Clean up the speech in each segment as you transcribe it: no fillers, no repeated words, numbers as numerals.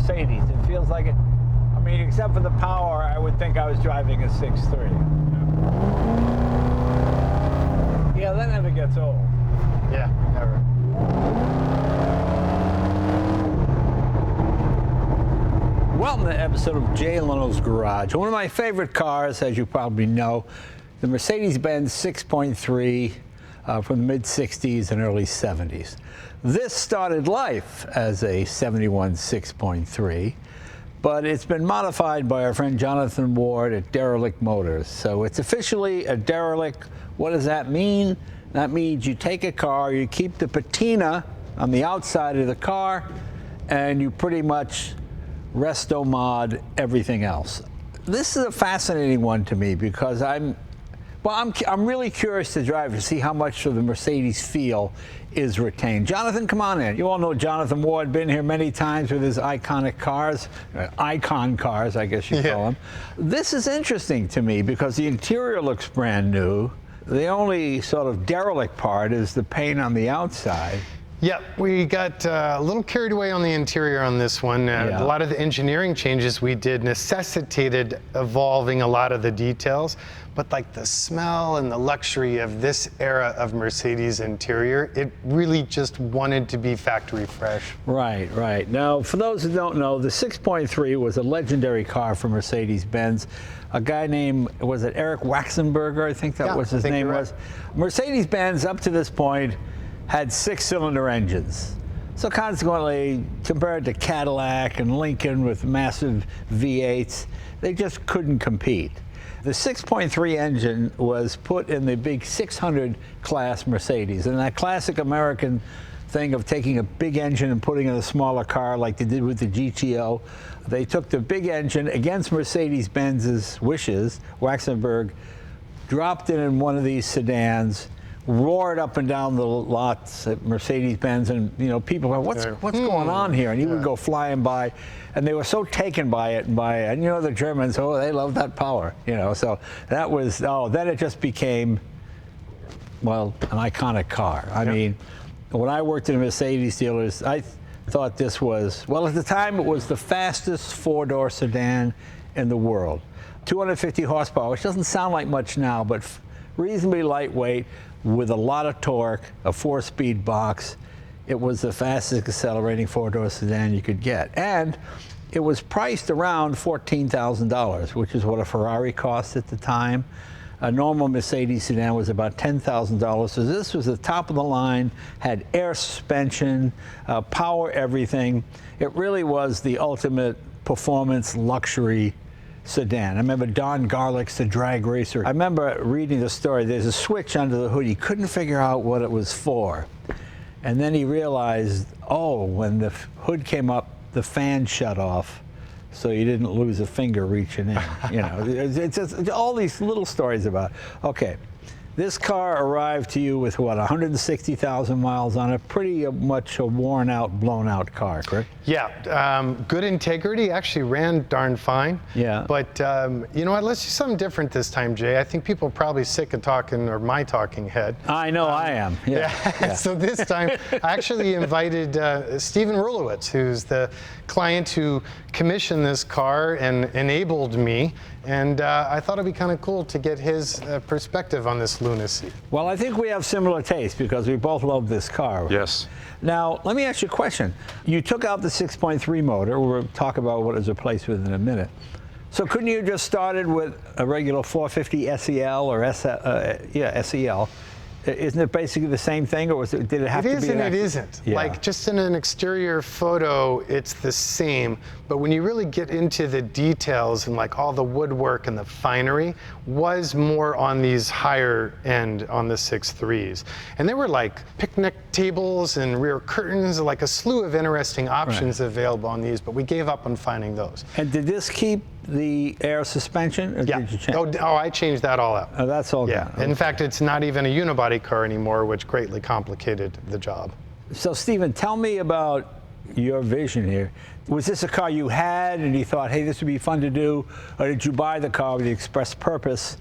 Mercedes. It feels like it. I mean, except for the power, I would think I was driving a 6.3. Yeah, that never gets old. Yeah, never. Welcome to the episode of Jay Leno's Garage. One of my favorite cars, as you probably know, the Mercedes-Benz 6.3 from the mid-60s and early 70s. This started life as a 71 6.3, but it's been modified by our friend Jonathan Ward at Derelict Motors. So it's officially a derelict. What does that mean? That means you take a car, you keep the patina on the outside of the car, and you pretty much restomod everything else. This is a fascinating one to me because I'm really curious to drive to see how much of the Mercedes feel is retained. Jonathan, come on in. You all know Jonathan Ward, been here many times with his iconic cars, icon cars, I guess you call them. This is interesting to me because the interior looks brand new. The only sort of derelict part is the paint on the outside. Yeah, we got a little carried away on the interior on this one. A lot of the engineering changes we did necessitated evolving a lot of the details, but like the smell and the luxury of this era of Mercedes interior, it really just wanted to be factory fresh. Right, right. Now, for those who don't know, the 6.3 was a legendary car for Mercedes-Benz. A guy named, was it Eric Waxenberger? I think that was his name was. Mercedes-Benz, up to this point, had 6-cylinder engines. So consequently, compared to Cadillac and Lincoln with massive V8s, they just couldn't compete. The 6.3 engine was put in the big 600 class Mercedes, and that classic American thing of taking a big engine and putting in a smaller car like they did with the GTO. They took the big engine against Mercedes-Benz's wishes. Waxenberg dropped it in one of these sedans, roared up and down the lots at Mercedes-Benz, and people go, what's going on here? And he would go flying by, and they were so taken by it, and the Germans, they love that power, So that was, then it just became, well, an iconic car. I mean, when I worked in Mercedes dealers, I thought this was, well, at the time it was the fastest four-door sedan in the world. 250 horsepower, which doesn't sound like much now, but reasonably lightweight, with a lot of torque, a 4-speed box. It was the fastest accelerating four-door sedan you could get. And it was priced around $14,000, which is what a Ferrari cost at the time. A normal Mercedes sedan was about $10,000. So this was the top of the line, had air suspension, power everything. It really was the ultimate performance luxury sedan. I remember Don Garlick's the drag racer. I remember reading the story. There's a switch under the hood. He couldn't figure out what it was for. And then he realized, when the hood came up, the fan shut off, so you didn't lose a finger reaching in. It's just all these little stories about it. Okay. This car arrived to you with, 160,000 miles on it, pretty much a worn-out, blown-out car, correct? Yeah, good integrity, actually ran darn fine. Yeah. But you know what, let's do something different this time, Jay. I think people are probably sick of talking, or my talking head. I know I am, yeah. So this time, I actually invited Stephen Rulowitz, who's the client who commissioned this car and enabled me. And I thought it'd be kind of cool to get his perspective on this lunacy. Well, I think we have similar tastes because we both love this car. Yes. Now, let me ask you a question. You took out the 6.3 motor. We'll talk about what it's replaced with in a minute. So couldn't you just started with a regular 450 SEL or SEL? Isn't it basically the same thing, or did it have to be? It is and it isn't. Yeah. Like, just in an exterior photo, it's the same. But when you really get into the details and like all the woodwork and the finery, was more on these higher end on the 6.3s. And there were like picnic tables and rear curtains, like a slew of interesting options available on these, but we gave up on finding those. And did this keep the air suspension, or did you change? I changed that all out. Oh, that's all Yeah. gone. Okay. In fact, it's not even a unibody car anymore, which greatly complicated the job. So, Stephen, tell me about your vision here. Was this a car you had and you thought, hey, this would be fun to do, or did you buy the car with the express purpose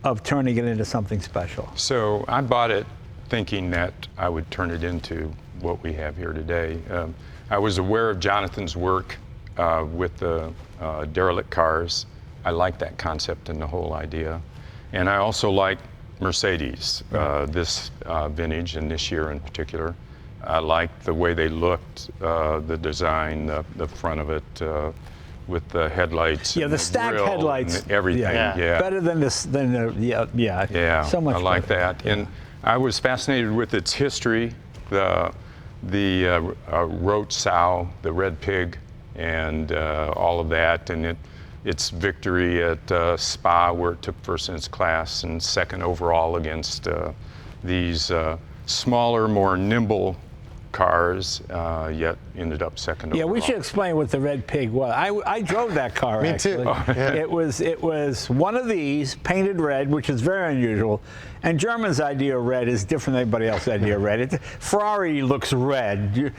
of turning it into something special? So I bought it thinking that I would turn it into what we have here today. I was aware of Jonathan's work with the Derelict cars. I like that concept and the whole idea. And I also like Mercedes, this vintage and this year in particular. I like the way they looked, the design, the front of it, with the headlights. Yeah, and the stacked grill headlights. and everything. Yeah. Better than this. Yeah. So much. I like better. that. And I was fascinated with its history, the Roach Sow, the Red Pig, and all of that, and its victory at Spa, where it took first in its class and second overall against these smaller, more nimble cars, yet ended up second overall. Yeah, we should explain what the Red Pig was. I drove that car. Me actually. too. Oh, yeah. It was one of these painted red, which is very unusual. And German's idea of red is different than anybody else's idea of red. Ferrari looks red.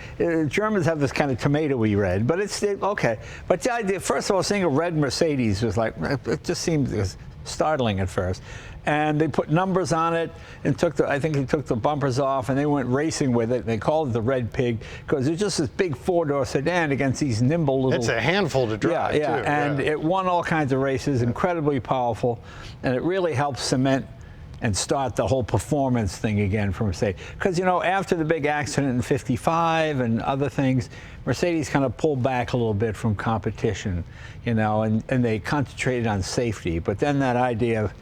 Germans have this kind of tomatoey red, but it's okay. But the idea, first of all, seeing a red Mercedes was like, it just seemed startling at first. And they put numbers on it and I think he took the bumpers off and they went racing with it. They called it the Red Pig because it was just this big four-door sedan against these nimble little... It's a handful to drive, too. And it won all kinds of races, incredibly powerful, and it really helped cement and start the whole performance thing again for Mercedes. Because, after the big accident in '55 and other things, Mercedes kind of pulled back a little bit from competition, and they concentrated on safety. But then that idea of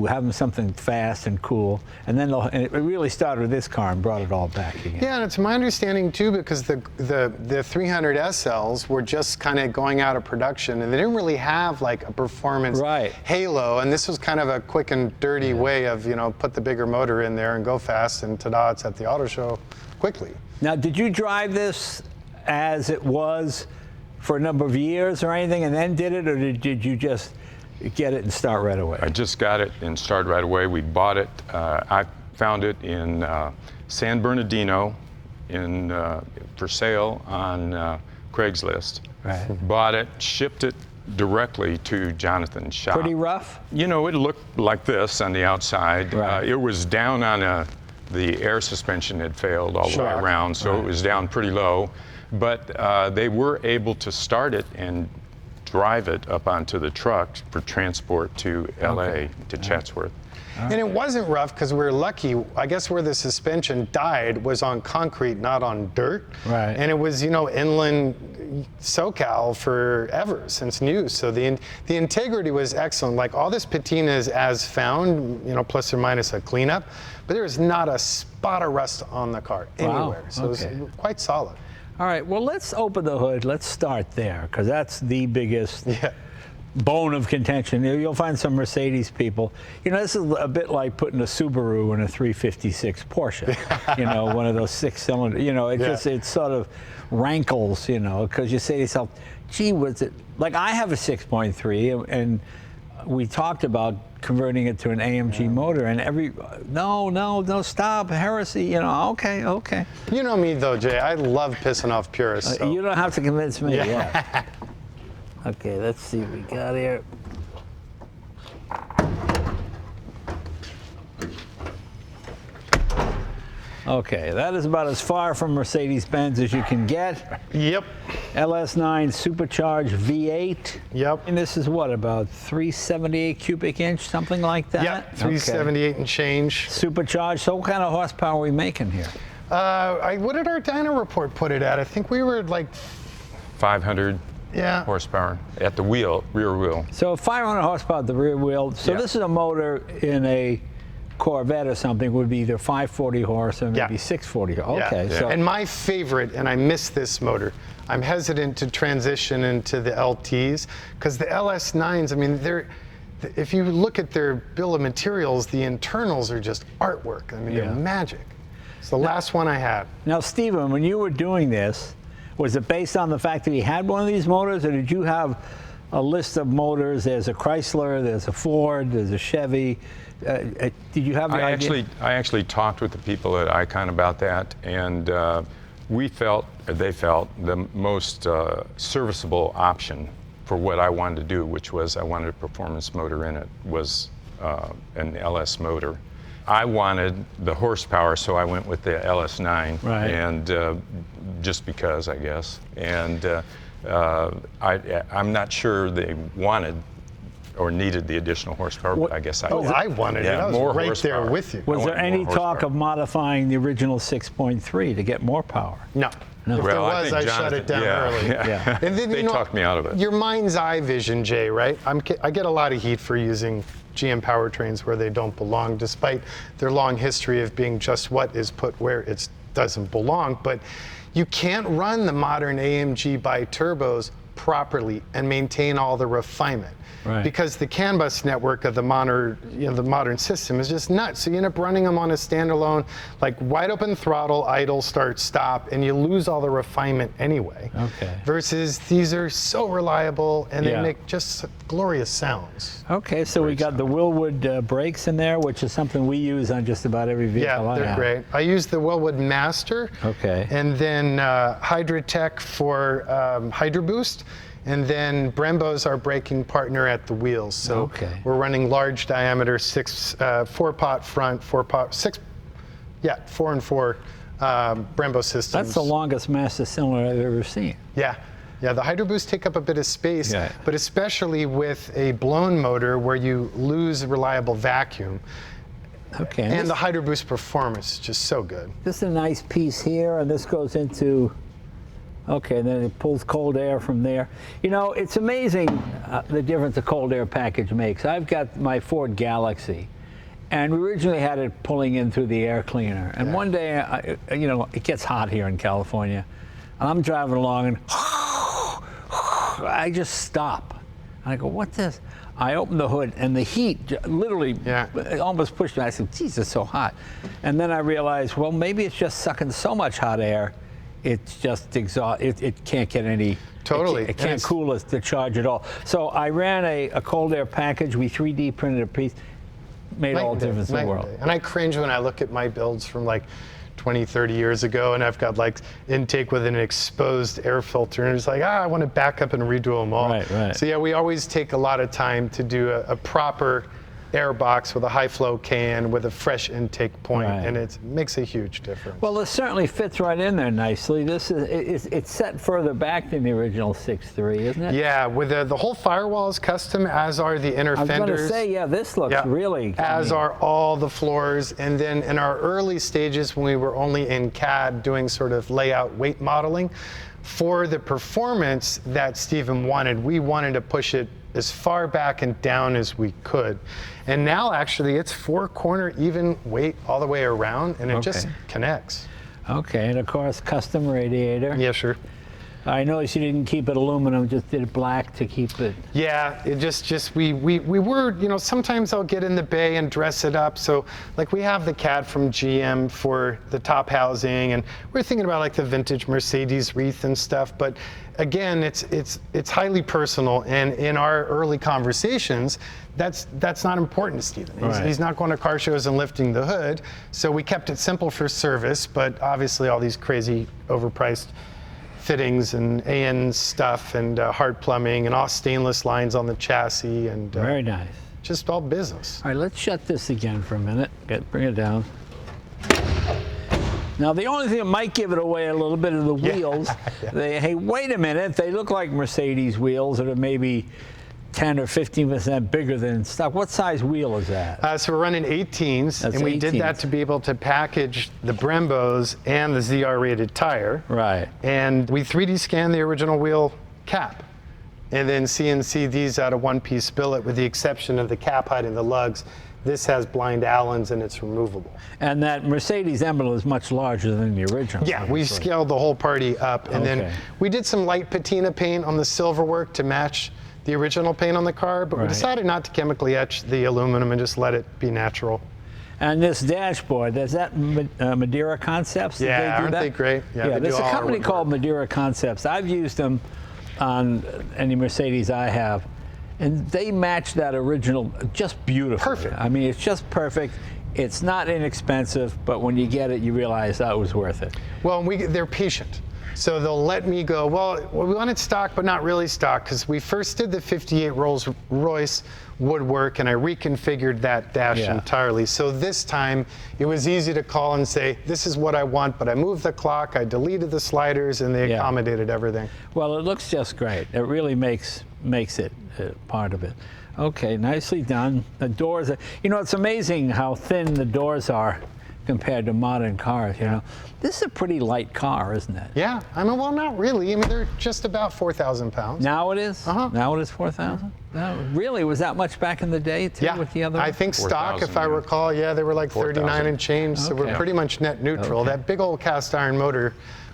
having something fast and cool, and then it really started with this car and brought it all back again. Yeah, and it's my understanding too, because the 300 SLs were just kind of going out of production, and they didn't really have like a performance halo, and this was kind of a quick and dirty way of put the bigger motor in there and go fast, and ta-da, it's at the auto show quickly. Now, did you drive this as it was for a number of years or anything, and then did it, or did you just get it and start right away? I just got it and started right away. We bought it. I found it in San Bernardino for sale on Craigslist. Right. Bought it, shipped it directly to Jonathan's shop. Pretty rough? It looked like this on the outside. Right. It was down on the air suspension had failed all the way around, so it was down pretty low. But they were able to start it and drive it up onto the truck for transport to LA, to Chatsworth. And it wasn't rough because we were lucky. I guess where the suspension died was on concrete, not on dirt. Right. And it was, inland SoCal forever, since new. So the integrity was excellent. Like all this patina is as found, plus or minus a cleanup, but there was not a spot of rust on the car anywhere. So it was quite solid. All right, well, let's open the hood. Let's start there, because that's the biggest bone of contention. You'll find some Mercedes people. This is a bit like putting a Subaru in a 356 Porsche, one of those six-cylinder. It sort of rankles, because you say to yourself, gee, was it... Like, I have a 6.3, and we talked about converting it to an AMG motor, and no, stop, heresy, okay. You know me though, Jay, I love pissing off purists. So. You don't have to convince me. Yeah. Okay, let's see what we got here. Okay, that is about as far from Mercedes-Benz as you can get. Yep. LS9 supercharged V8. Yep. And this is what, about 378 cubic inch, something like that? Yep, 378 and change. Supercharged. So what kind of horsepower are we making here? What did our dyno report put it at? I think we were at like 500 horsepower at the rear wheel. So 500 horsepower at the rear wheel. So this is a motor in a Corvette or something would be either 540 horse or maybe 640. Okay. So. And my favorite, and I miss this motor, I'm hesitant to transition into the LTs because the LS9s, I mean, if you look at their bill of materials, the internals are just artwork. I mean, they're magic. It's the last one I had. Now, Stephen, when you were doing this, was it based on the fact that you had one of these motors, or did you have a list of motors? There's a Chrysler, there's a Ford, there's a Chevy. Did you have the idea? I actually talked with the people at Icon about that, and they felt the most serviceable option for what I wanted to do, which was I wanted a performance motor in it, was an LS motor. I wanted the horsepower, so I went with the LS9, and just because, I guess. And I'm not sure they wanted or needed the additional horsepower, but I guess I did. I wanted it. I was more right horsepower. there with you. Was there any more talk of modifying the original 6.3 to get more power? No. No. If Well, there I was, think I shut it down Jonathan- early. Yeah. And then, They talked me out of it. Your mind's eye vision, Jay, right? I get a lot of heat for using GM powertrains where they don't belong, despite their long history of being just what is put where it doesn't belong. But you can't run the modern AMG bi-turbos properly and maintain all the refinement. Right. Because the CAN bus network of the modern system is just nuts. So you end up running them on a standalone, like wide open throttle, idle, start, stop, and you lose all the refinement anyway. Okay. Versus these are so reliable and they Yeah. make just glorious sounds. Okay, so we got the Willwood brakes in there, which is something we use on just about every vehicle Yeah, I they're have. great. I use the Willwood Master. Okay. And then Hydratech for Hydro Boost. And then Brembo's our braking partner at the wheels. So Okay. we're running large diameter 4-pot front, 4-pot, 4 and 4 Brembo systems. That's the longest master cylinder I've ever seen. Yeah. Yeah, the Hydro Boost take up a bit of space, Yeah. but especially with a blown motor where you lose reliable vacuum. Okay. And the Hydro Boost performance is just so good. This is a nice piece here, and this goes into, okay, and then it pulls cold air from there. You know, it's amazing the difference a cold air package makes. I've got my Ford Galaxy, and we originally had it pulling in through the air cleaner. And one day, you know, it gets hot here in California, and I'm driving along, and I just stop. And I go, what's this? I open the hood, and the heat literally almost pushed me. I said, geez, it's so hot. And then I realized, well, maybe it's just sucking so much hot air, it's just it can't get any. Totally. It can't cool us to charge at all. So I ran a cold air package. We 3D printed a piece. Made all the difference in the world. And I cringe when I look at my builds from like 20, 30 years ago, and I've got like intake with an exposed air filter, and it's like, I want to back up and redo them all. Right, right. So yeah, we always take a lot of time to do a proper air box with a high flow can with a fresh intake point, Right. and it makes a huge difference. Well, it certainly fits right in there nicely. This is it's set further back than the original 6.3, isn't it? Yeah, with the whole firewall is custom, as are the inner I was fenders. going to say, yeah, this looks really. As are all the floors. And then in our early stages, when we were only in CAD doing sort of layout weight modeling, for the performance that Stephen wanted, we wanted to push it as far back and down as we could. And now actually it's 4-corner even weight all the way around, and it just connects. Okay, and of course, custom radiator. Yeah, sure. I noticed you didn't keep it aluminum, just did it black to keep it. Yeah, it just we were, you know, sometimes I'll get in the bay and dress it up. So like we have the CAD from GM for the top housing, and we're thinking about like the vintage Mercedes wreath and stuff. But again, it's highly personal, and in our early conversations, that's not important to Stephen. He's not going to car shows and lifting the hood. So we kept it simple for service, but obviously all these crazy overpriced fittings and AN stuff and hard plumbing and all stainless lines on the chassis, and Very nice. just all business. All right, let's shut this again for a minute. Bring it down. Now, the only thing that might give it away a little bit of the wheels, hey, wait a minute, they look like Mercedes wheels that are maybe 10 or 15% bigger than stock. What size wheel is that? So we're running 18s, That's and we did 18s. that to be able to package the Brembos and the ZR rated tire. Right. And we 3D scanned the original wheel cap, and then CNC these out of one-piece billet, with the exception of the cap height and the lugs. This has blind Allens, and it's removable. And that Mercedes emblem is much larger than the original. Yeah, we obviously. scaled the whole party up, and then Okay. we did some light patina paint on the silver work to match the original paint on the car, but we Right. decided not to chemically etch the aluminum and just let it be natural. And this dashboard, is that Madeira Concepts? Did Yeah, they do aren't that? they great? Yeah, they there's do a all our company woodwork. called Madeira Concepts. I've used them on any Mercedes I have, and they match that original just beautifully. Perfect. I mean, it's just perfect. It's not inexpensive, but when you get it, you realize that was worth it. Well, they're patient. So they'll let me go, well, we wanted stock, but not really stock, because we first did the 58 Rolls-Royce woodwork, and I reconfigured that dash entirely. So this time, it was easy to call and say, this is what I want, but I moved the clock, I deleted the sliders, and they accommodated everything. Well, it looks just great. It really makes it part of it. Okay, nicely done. The doors, you know, it's amazing how thin the doors are compared to modern cars, you know. This is a pretty light car, isn't it? Yeah, I mean, well, not really. I mean, they're just about 4,000 pounds. Now it is? Now it is 4,000? No, really? Was that much back in the day, too, with the other I think stock, if I recall, they were like 39 and change, so we're pretty much net neutral. That big old cast iron motor,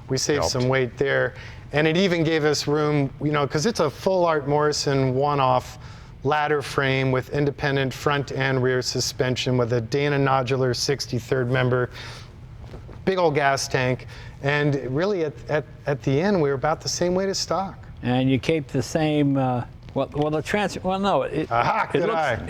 we saved some weight there. And it even gave us room, you know, because it's a full Art Morrison one-off ladder frame with independent front and rear suspension with a Dana nodular 63rd member, big old gas tank, and really at the end we were about the same weight as stock. And you keep the same. It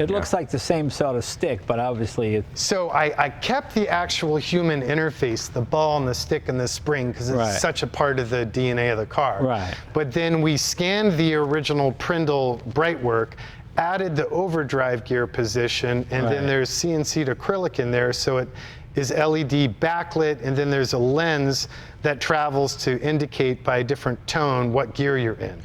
looks like the same sort of stick, but obviously So I kept the actual human interface, the ball and the stick and the spring, because it's such a part of the DNA of the car. Right. But then we scanned the original Prindle Brightwork, added the overdrive gear position, and then there's CNC'd acrylic in there, so it is LED backlit, and then there's a lens that travels to indicate by a different tone what gear you're in.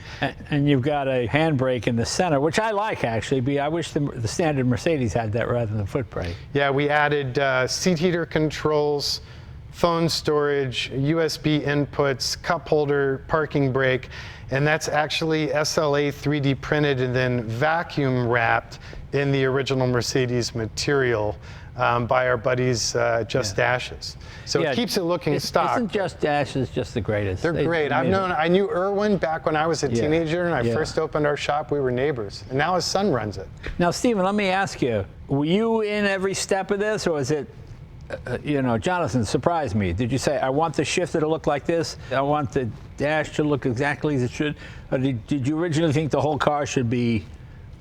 And you've got a handbrake in the center, which I like, actually. But I wish the standard Mercedes had that rather than the foot brake. Yeah, we added seat heater controls, phone storage, USB inputs, cup holder, parking brake, and that's actually SLA 3D printed and then vacuum wrapped in the original Mercedes material by our buddies Just Dashes. So it keeps it looking stock. Isn't Just Dashes just the greatest? They're great. I knew Erwin back when I was a teenager and I first opened our shop. We were neighbors, and now his son runs it. Now, Stephen, let me ask you: were you in every step of this, or is it? You know, Jonathan surprised me. Did you say, I want the shifter to look like this? I want the dash to look exactly as it should? Or did you originally think the whole car should be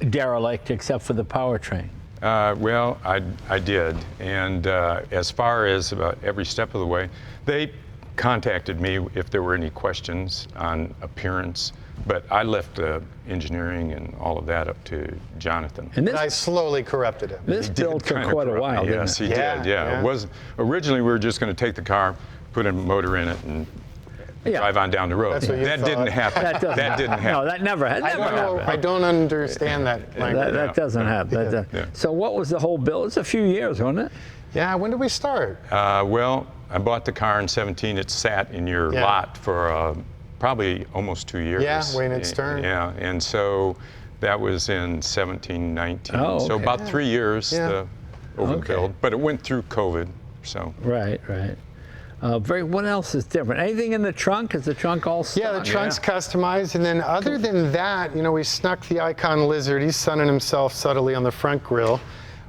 derelict except for the powertrain? Well, I did. And as far as about every step of the way, they contacted me if there were any questions on appearance. But I left engineering and all of that up to Jonathan. And I slowly corrupted him. This built took quite a while, didn't it? Yes, he did, yeah. It was, originally, we were just going to take the car, put a motor in it, and drive on down the road. That's what you that thought. didn't happen. That didn't happen. No, that never happened. I don't understand that language. That doesn't happen. So what was the whole build? It's a few years, wasn't it? Yeah, when did we start? Well, I bought the car in 17. It sat in your lot for probably almost 2 years. Yeah, waiting its turn. Yeah, and so that was in 17, 19. Oh, okay. So about 3 years, the overbuild. But it went through COVID, so. Right. What else is different? Anything in the trunk? Is the trunk all stock? Yeah, the trunk's customized, and then other than that, you know, we snuck the Icon Lizard. He's sunning himself subtly on the front grille.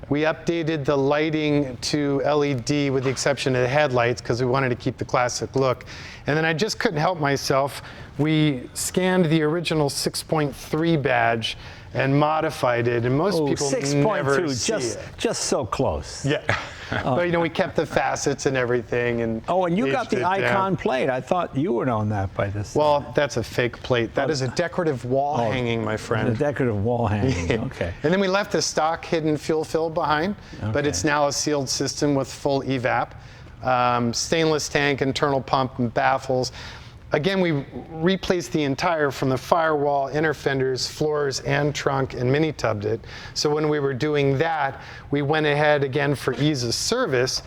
We updated the lighting to LED with the exception of the headlights because we wanted to keep the classic look. And then I just couldn't help myself. We scanned the original 6.3 badge and modified it, and most people never see it. Just so close. Yeah. But you know, we kept the facets and everything, and and you got the Icon plate. I thought you would own that by this. Well, that's a fake plate. That is a decorative wall hanging, my friend. A decorative wall hanging. Okay. And then we left the stock hidden fuel fill behind, but it's now a sealed system with full evap, stainless tank, internal pump, and baffles. Again, we replaced the entire from the firewall, inner fenders, floors, and trunk, and mini-tubbed it. So when we were doing that, we went ahead again for ease of service,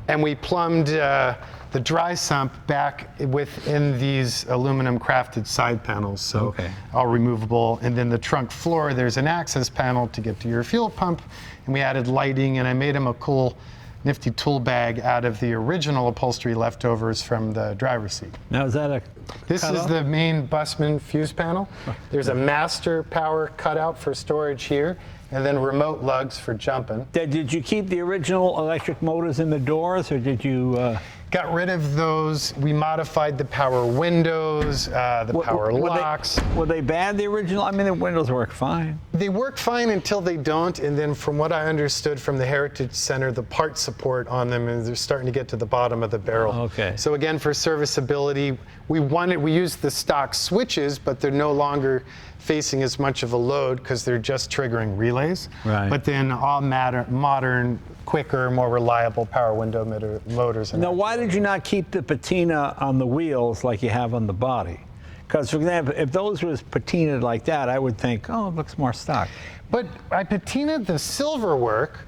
and we plumbed the dry sump back within these aluminum crafted side panels. So all removable. And then the trunk floor, there's an access panel to get to your fuel pump, and we added lighting, and I made them a cool nifty tool bag out of the original upholstery leftovers from the driver's seat. Now is that a This is the main Busman fuse panel. There's a master power cutout for storage here, and then remote lugs for jumping. Did you keep the original electric motors in the doors, or did you? Got rid of those. We modified the power windows, the power locks. Were they bad, the original? I mean, the windows work fine. They work fine until they don't, and then from what I understood from the Heritage Center, the part support on them, and they're starting to get to the bottom of the barrel. Okay. So again, for serviceability, we used the stock switches, but they're no longer facing as much of a load because they're just triggering relays. Right. But then all modern, quicker, more reliable power window motors. Now, why did you not keep the patina on the wheels like you have on the body? Because, for example, if those was patinaed like that, I would think, oh, it looks more stock. But I patinaed the silver work.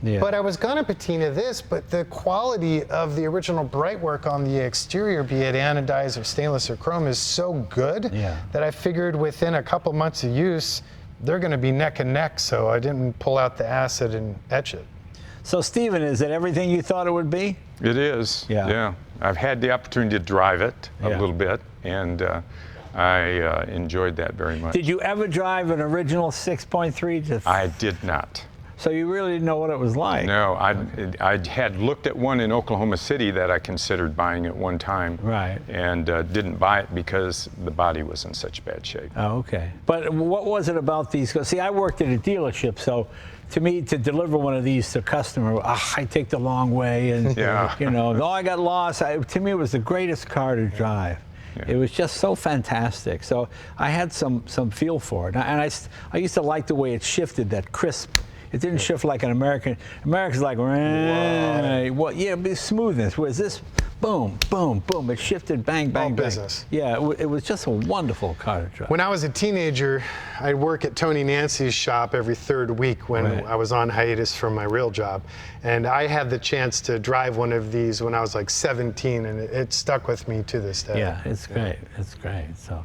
Yeah. But I was gonna patina this, but the quality of the original bright work on the exterior, be it anodized or stainless or chrome, is so good that I figured within a couple months of use, they're gonna be neck and neck, so I didn't pull out the acid and etch it. So, Stephen, is it everything you thought it would be? It is. Yeah. I've had the opportunity to drive it a little bit, and I enjoyed that very much. Did you ever drive an original 6.3? I did not. So you really didn't know what it was like? No, I had looked at one in Oklahoma City that I considered buying at one time. Right. And didn't buy it because the body was in such bad shape. Oh, okay. But what was it about these? See, I worked at a dealership, so to me, to deliver one of these to a customer, I take the long way, and you know, oh, I got lost. To me, it was the greatest car to drive. Yeah. It was just so fantastic. So I had some feel for it, and I used to like the way it shifted, that crisp. It didn't shift like an American. American's like, well, yeah, but smoothness. Whereas this, boom, boom, boom. It shifted, bang, bang, all bang. business. Yeah, it was just a wonderful car to drive. When I was a teenager, I'd work at Tony Nancy's shop every third week when I was on hiatus from my real job. And I had the chance to drive one of these when I was like 17, and it stuck with me to this day. Yeah, it's great. It's great. So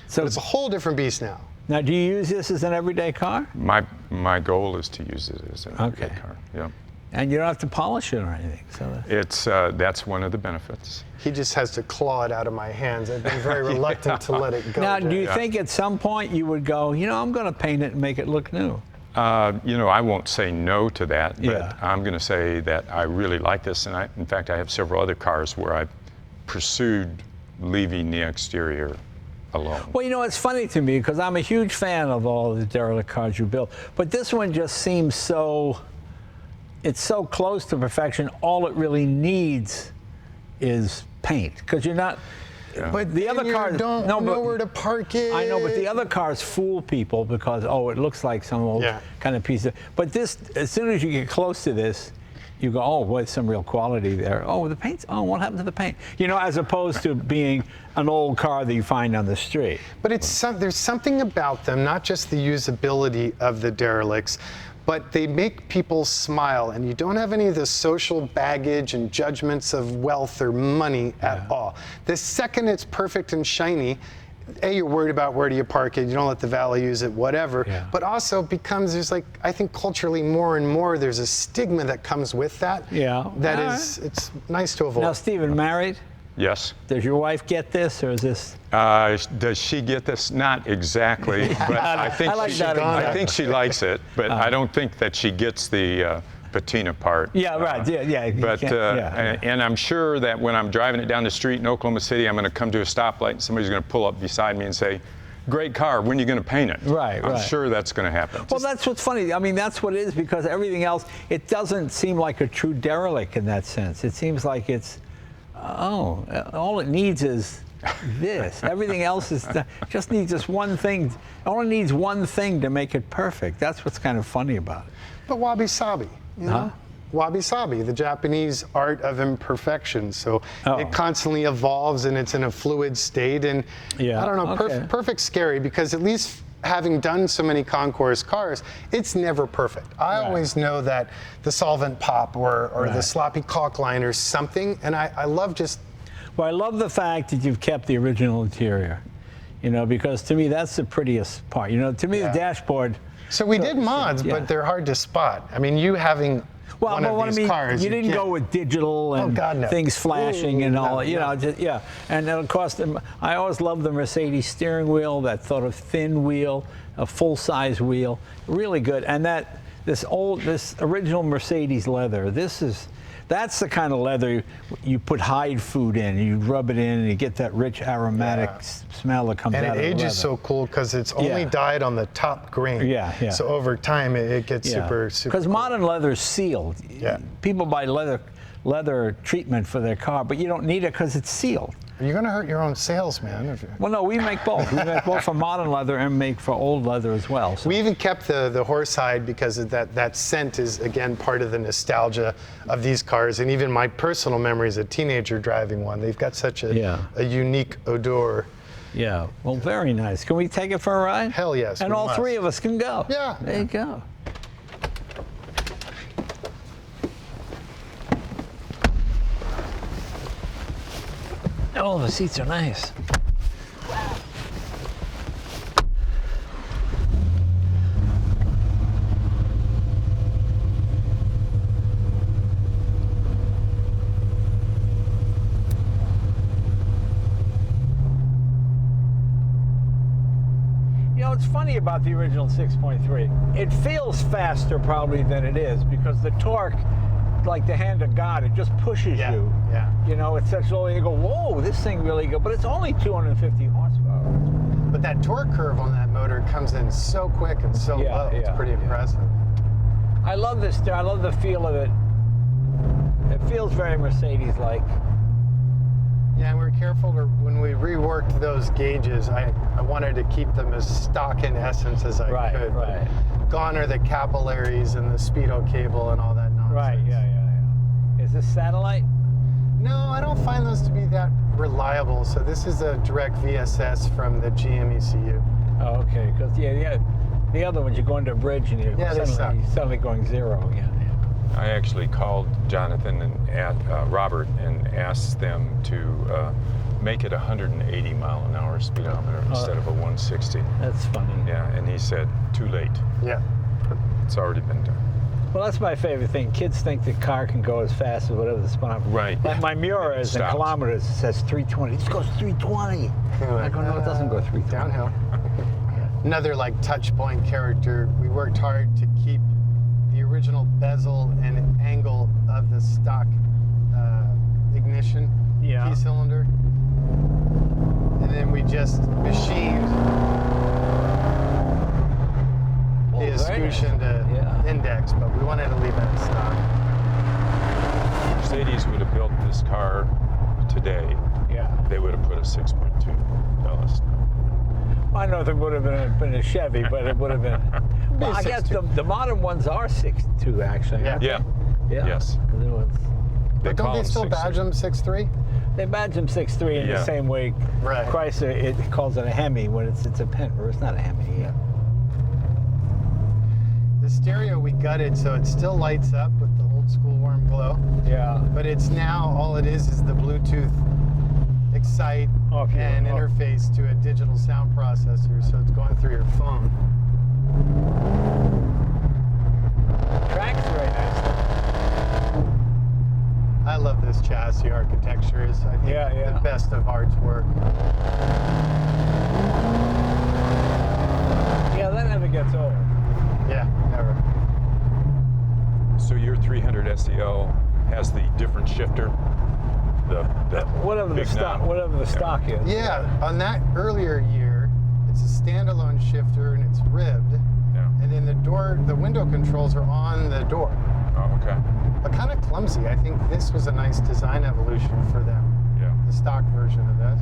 it's a whole different beast now. Now, do you use this as an everyday car? My goal is to use it as an everyday car. Yeah. And you don't have to polish it or anything. So it's that's one of the benefits. He just has to claw it out of my hands. I've been very reluctant to let it go. Now, do you think at some point you would go, you know, I'm going to paint it and make it look new? You know, I won't say no to that, but I'm going to say that I really like this, and in fact, I have several other cars where I pursued leaving the exterior alone. Well, you know, it's funny to me because I'm a huge fan of all the Derelict cars you built, but this one just seems so, it's so close to perfection. All it really needs is paint, because you're not. Yeah. But the other cars don't know where to park it. I know, but the other cars fool people because, oh, it looks like some old kind of piece of. But this, as soon as you get close to this, you go, oh, boy, some real quality there. Oh, the paint's, oh, what happened to the paint? You know, as opposed to being an old car that you find on the street. But there's something about them, not just the usability of the Derelicts, but they make people smile, and you don't have any of the social baggage and judgments of wealth or money at all. The second it's perfect and shiny, you're worried about where do you park it, you don't let the valet use it, whatever. But also becomes, there's like, I think culturally more and more, there's a stigma that comes with that. That is, it's nice to avoid. Now, Stephen, married? Yes. Does your wife get this, or is this? Does she get this? Not exactly, but I think she likes it. But I don't think that she gets the patina part. Yeah, right. Yeah. But and I'm sure that when I'm driving it down the street in Oklahoma City, I'm going to come to a stoplight and somebody's going to pull up beside me and say, "Great car. When are you going to paint it?" Right. I'm sure that's going to happen. Well, that's what's funny. I mean, that's what it is, because everything else, it doesn't seem like a true Derelict in that sense. It seems like it's, oh, all it needs is this. Everything else is just needs just one thing. It only needs one thing to make it perfect. That's what's kind of funny about it. But wabi-sabi, you know? Wabi-sabi, the Japanese art of imperfection. So it constantly evolves, and it's in a fluid state. And I don't know, perfect's scary, because at least having done so many concours cars, it's never perfect. I always know that the solvent pop or the sloppy caulk line or something, and I love just... Well, I love the fact that you've kept the original interior, you know, because to me that's the prettiest part. You know, to me the dashboard... So we did mods, but they're hard to spot. I mean, you having one of these cars... You didn't go with digital and things flashing and all, you know, just, And then, of course, I always loved the Mercedes steering wheel, that sort of thin wheel, a full-size wheel, really good. And that this original Mercedes leather. That's the kind of leather you put hide food in, you rub it in, and you get that rich aromatic smell that comes out of the leather. And it ages so cool because it's only dyed on the top grain. Yeah. So over time, it gets super Because modern leather is sealed. Yeah. People buy leather treatment for their car, but you don't need it because it's sealed. You're going to hurt your own sales, man. Well, no, we make both. We make both for modern leather and make for old leather as well. So. We even kept the horsehide because of that scent is, again, part of the nostalgia of these cars. And even my personal memory as a teenager driving one. They've got such a unique odor. Yeah, well, very nice. Can we take it for a ride? Hell yes. And all three of us can go. Yeah. There you go. Oh, the seats are nice. You know, it's funny about the original 6.3. It feels faster probably than it is because the torque, like the hand of God, it just pushes you. Yeah. You know, it's such low, you go, whoa, this thing really good, but it's only 250 horsepower. But that torque curve on that motor comes in so quick and so low. It's pretty impressive. I love this. I love the feel of it. It feels very Mercedes-like. Yeah, and we were careful when we reworked those gauges. I wanted to keep them as stock in essence as I could. Right. Gone are the capillaries and the speedo cable and all that nonsense. Right. Yeah. Is this satellite? No, I don't find those to be that reliable. So this is a direct VSS from the GM ECU. Oh, okay. Because the other ones you go into a bridge and you're suddenly going zero. Yeah. I actually called Jonathan and Robert and asked them to make it 180 mile an hour speedometer instead of a 160. That's funny. Yeah, and he said, too late. Yeah. It's already been done. Well, that's my favorite thing. Kids think the car can go as fast as whatever the speedometer. Right. Like my Miura is in kilometers. It says 320. It just goes 320. I go, no, it doesn't go 320. Downhill. Another like touch point character. We worked hard to keep the original bezel and angle of the stock ignition key cylinder. And then we just machined the escutcheon to index, but we wanted to leave that stock. Mercedes would have built this car today. They would have put a 6.2 Dallas. I know there would have been a Chevy, but it would have been. Well, I guess the modern ones are 6.2 actually. Yeah. Yes. But don't they still badge them 6.3? They badge them 6.3 in the same way. Right. Chrysler it calls it a Hemi when it's a Pent, or it's not a Hemi. Yeah. The stereo we gutted, so it still lights up with the old school warm glow. Yeah. But it's now all it is the Bluetooth Excite and interface to a digital sound processor, so it's going through your phone. Tracks very nicely. I love this chassis architecture. Is I think the best of Art's work. Yeah, that never gets old. Yeah, never. So your 300 SEL has the different shifter, whatever the stock is. Yeah, on that earlier year, it's a standalone shifter and it's ribbed. Yeah. And then the window controls are on the door. Oh, okay. But kind of clumsy. I think this was a nice design evolution for them. Yeah. The stock version of that.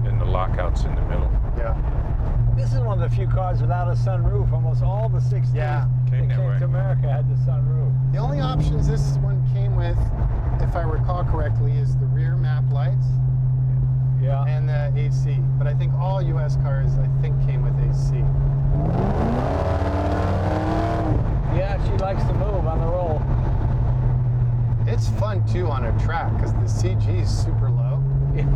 And the lockouts in the middle. Yeah. This is one of the few cars without a sunroof. Almost all the 60s that came to America had the sunroof. The only options this one came with, if I recall correctly, is the rear map lights and the AC. But I think all US cars, came with AC. Yeah, she likes to move on the roll. It's fun, too, on a track, because the CG is super low.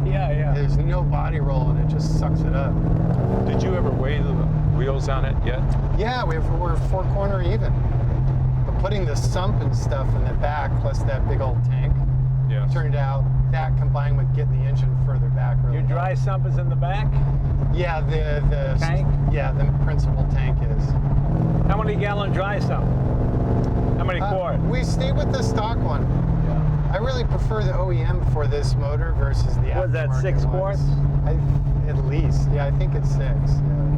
Yeah. There's no body roll, and it just sucks it up. Did you ever weigh the wheels on it yet? Yeah, we're 4-corner even. But putting the sump and stuff in the back, plus that big old tank, Yes. Turned out that combined with getting the engine further back. Really Your dry sump is in the back? Yeah, the Tank? Yeah, the principal tank is. How many gallon dry sump? How many quart? We stayed with the stock one. Yeah. I really prefer the OEM for this motor versus the What is that, aftermarket 6 ones. quarts? At least. Yeah, I think it's 6. Yeah.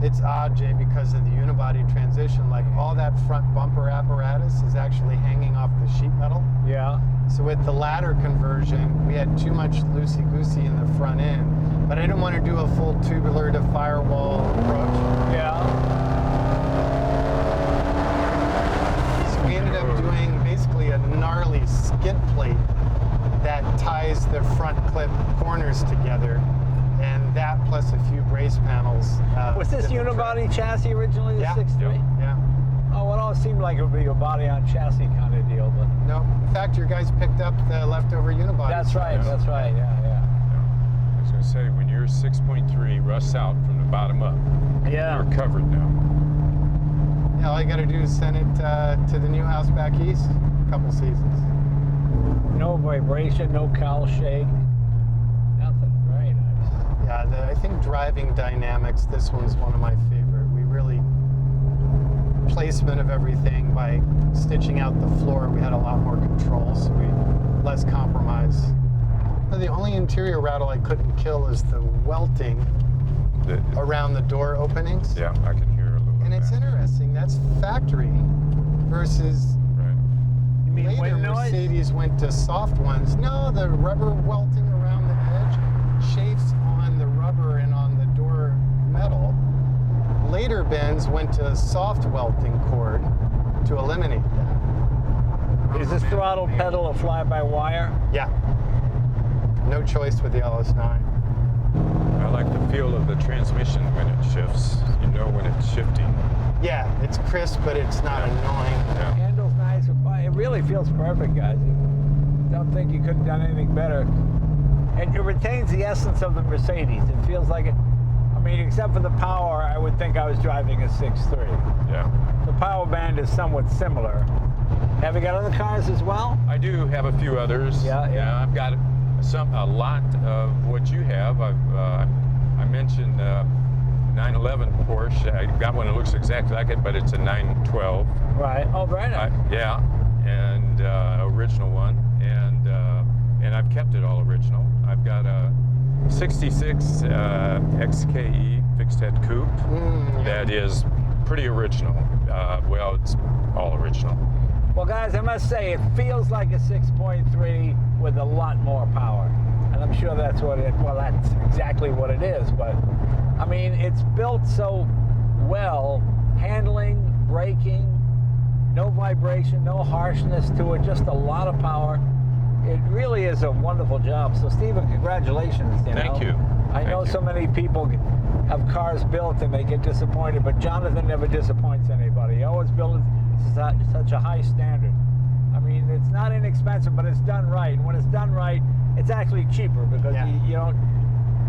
It's odd, Jay, because of the unibody transition. Like all that front bumper apparatus is actually hanging off the sheet metal. Yeah. So with the ladder conversion, we had too much loosey-goosey in the front end, but I didn't want to do a full tubular to firewall approach. Yeah. So we ended up doing basically a gnarly skid plate that ties the front clip corners together, and that plus a few brace panels. Was this did the unibody chassis originally, the Yeah. 6.3? Yeah. Oh, it all seemed like it would be a body on chassis kind of deal, but No, in fact, your guys picked up the leftover unibody. that's right, that's right, yeah, Yeah. I was going to say, when your 6.3 rusts out from the bottom up, yeah. you're covered now. Yeah, all you got to do is send it to the new house back east. A couple seasons. No vibration, no cowl shake, nothing. Very nice. Yeah, I think driving dynamics. This one's one of my favorite. We really placement of everything by stitching out the floor. We had a lot more control, so we less compromise. The only interior rattle I couldn't kill is the welting around the door openings. Yeah, I can hear a little. And it's interesting. That's factory versus Right. You mean later wind noise? Mercedes went to soft ones. No, the rubber welting around the edge chafes on the rubber and on the door metal. Later Benz went to soft welting cord to eliminate that. Is this throttle pedal a fly-by-wire? Yeah. No choice with the LS9. I like the feel of the transmission when it shifts. You know when it's shifting. Yeah, it's crisp, but it's not annoying. Yeah. Handle's nice. It really feels perfect, guys. Don't think you could have done anything better. And it retains the essence of the Mercedes. It feels like it. I mean, except for the power, I would think I was driving a 6.3. Yeah. The power band is somewhat similar. Have you got other cars as well? I do have a few others. Yeah. I've got a lot of what you have. I mentioned 911 Porsche. I got one that looks exactly like it, but it's a 912. Right. Oh, very nice. Yeah, and original one, and I've kept it all original. I've got a 66 XKE fixed head coupe that is pretty original. Well, it's all original. Well, guys, I must say, it feels like a 6.3 with a lot more power. And I'm sure that's what that's exactly what it is. But, I mean, it's built so well, handling, braking, no vibration, no harshness to it, just a lot of power. It really is a wonderful job. So, Stephen, congratulations. Thank you. I know so many people have cars built and they get disappointed, but Jonathan never disappoints anybody. He always builds such a high standard. I mean, it's not inexpensive, but it's done right. And when it's done right, it's actually cheaper because you don't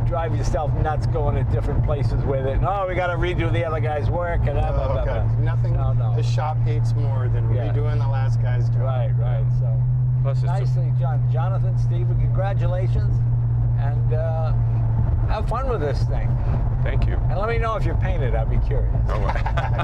drive yourself nuts going to different places with it. No, we got to redo the other guy's work and blah, blah, blah. Nothing the shop hates more than redoing the last guy's job. Right. So, Plus, it's nice thing, Jonathan, Stephen, congratulations, and have fun with this thing. Thank you. And let me know if you're painted. I'd be curious.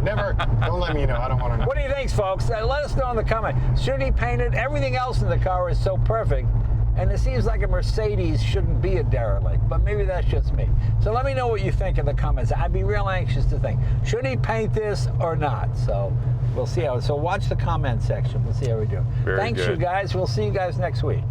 Never. Don't let me know. I don't want to know. What do you think, folks? Let us know in the comment. Should he paint it? Everything else in the car is so perfect. And it seems like a Mercedes shouldn't be a derelict, but maybe that's just me. So let me know what you think in the comments. I'd be real anxious to think, should he paint this or not? So we'll see how. So watch the comment section. We'll see how we do. Very Thanks, good. you guys. We'll see you guys next week.